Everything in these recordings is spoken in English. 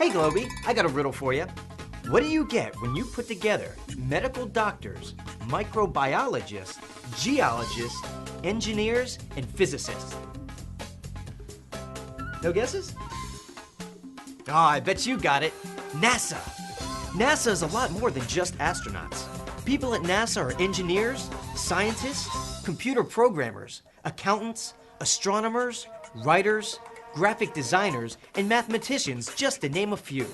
Hey Globey, I got a riddle for you. What do you get when you put together medical doctors, microbiologists, geologists, engineers, and physicists? No guesses? Oh, I bet you got it. NASA. NASA is a lot more than just astronauts. People at NASA are engineers, scientists, computer programmers, accountants, astronomers, writers, graphic designers, and mathematicians, just to name a few.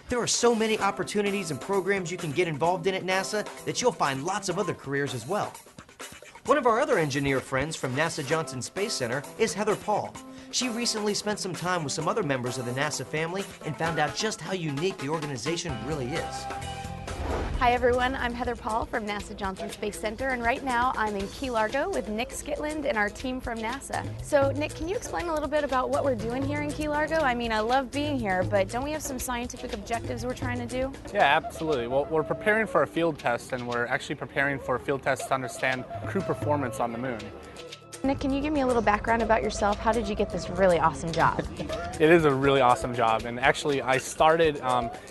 There are so many opportunities and programs you can get involved in at NASA that you'll find lots of other careers as well. One of our other engineer friends from NASA Johnson Space Center is Heather Paul. She recently spent some time with some other members of the NASA family and found out just how unique the organization really is. Hi everyone, I'm Heather Paul from NASA Johnson Space Center, and right now I'm in Key Largo with Nick Skitland and our team from NASA. So Nick, can you explain a little bit about what we're doing here in Key Largo? I mean, I love being here, but don't we have some scientific objectives we're trying to do? Yeah, absolutely. Well, we're preparing for a field test, and we're actually preparing for a field test to understand crew performance on the moon. Nick, can you give me a little background about yourself? How did you get this really awesome job? It is a really awesome job, and actually I started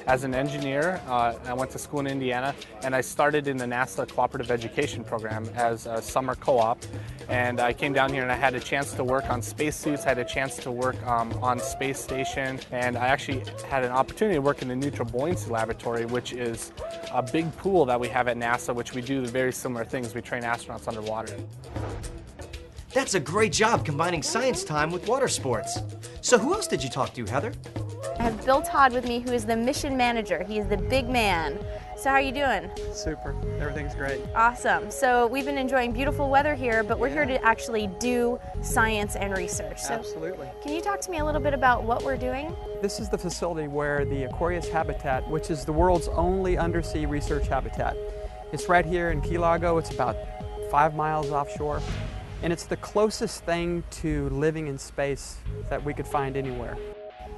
as an engineer. I went to school in Indiana, and I started in the NASA Cooperative Education Program as a summer co-op, and I came down here and I had a chance to work on spacesuits, had a chance to work on space station, and I actually had an opportunity to work in the Neutral Buoyancy Laboratory, which is a big pool that we have at NASA, which we do the very similar things. We train astronauts underwater. That's a great job combining science time with water sports. So who else did you talk to, Heather? I have Bill Todd with me, who is the mission manager. He is the big man. So how are you doing? Super. Everything's great. Awesome. So we've been enjoying beautiful weather here, but we're here to actually do science and research. So Absolutely. can you talk to me a little bit about what we're doing? This is the facility where the Aquarius habitat, which is the world's only undersea research habitat. It's right here in Key Largo. It's about 5 miles offshore. And it's the closest thing to living in space that we could find anywhere.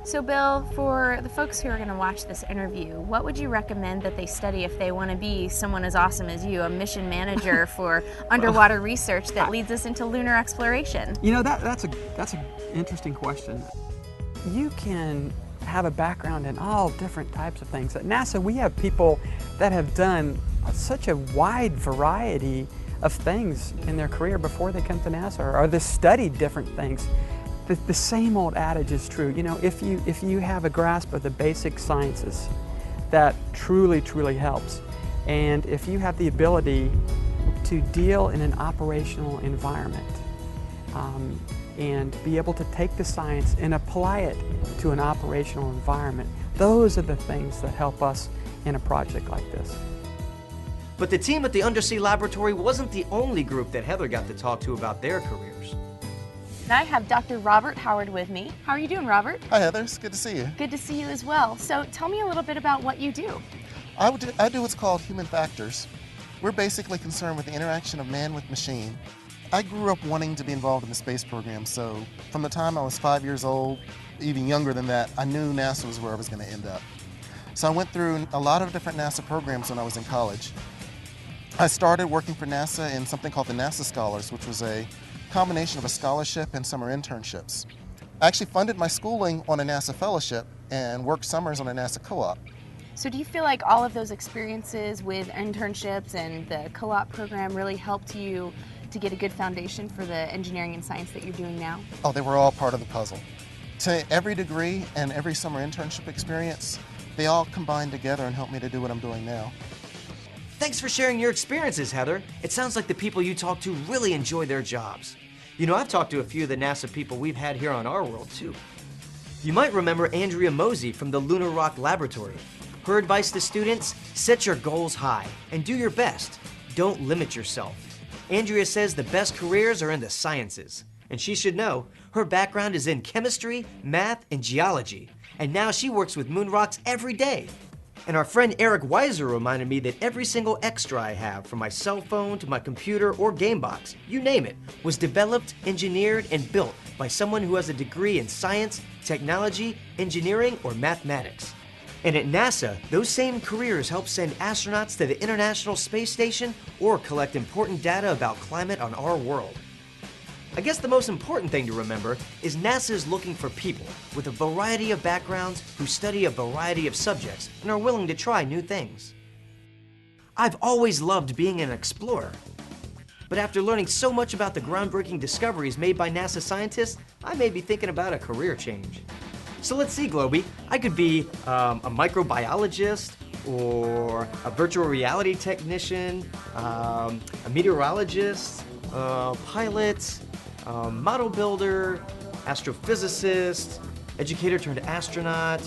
So Bill, for the folks who are going to watch this interview, what would you recommend that they study if they want to be someone as awesome as you, a mission manager for underwater research that leads us into lunar exploration? You know, that's an interesting question. You can have a background in all different types of things. At NASA, we have people that have done such a wide variety of things in their career before they come to NASA, or they studied different things. The same old adage is true. You know, if you have a grasp of the basic sciences, that truly helps. And if you have the ability to deal in an operational environment and be able to take the science and apply it to an operational environment, those are the things that help us in a project like this. But the team at the Undersea Laboratory wasn't the only group that Heather got to talk to about their careers. Now I have Dr. Robert Howard with me. How are you doing, Robert? Hi Heather, it's good to see you. Good to see you as well. So tell me a little bit about what you do. I do what's called human factors. We're basically concerned with the interaction of man with machine. I grew up wanting to be involved in the space program, so from the time I was 5 years old, even younger than that, I knew NASA was where I was going to end up. So I went through a lot of different NASA programs when I was in college. I started working for NASA in something called the NASA Scholars, which was a combination of a scholarship and summer internships. I actually funded my schooling on a NASA fellowship and worked summers on a NASA co-op. So do you feel like all of those experiences with internships and the co-op program really helped you to get a good foundation for the engineering and science that you're doing now? Oh, they were all part of the puzzle. To every degree and every summer internship experience, they all combined together and helped me to do what I'm doing now. Thanks for sharing your experiences, Heather. It sounds like the people you talk to really enjoy their jobs. You know, I've talked to a few of the NASA people we've had here on our world, too. You might remember Andrea Mosey from the Lunar Rock Laboratory. Her advice to students, set your goals high and do your best. Don't limit yourself. Andrea says the best careers are in the sciences. And she should know, her background is in chemistry, math, and geology. And now she works with moon rocks every day. And our friend Eric Weiser reminded me that every single extra I have, from my cell phone to my computer or game box, you name it, was developed, engineered, and built by someone who has a degree in science, technology, engineering, or mathematics. And at NASA, those same careers help send astronauts to the International Space Station or collect important data about climate on our world. I guess the most important thing to remember is NASA is looking for people with a variety of backgrounds who study a variety of subjects and are willing to try new things. I've always loved being an explorer, but after learning so much about the groundbreaking discoveries made by NASA scientists, I may be thinking about a career change. So let's see, Globey. I could be a microbiologist, or a virtual reality technician, a meteorologist, pilot, model builder, astrophysicist, educator turned astronaut.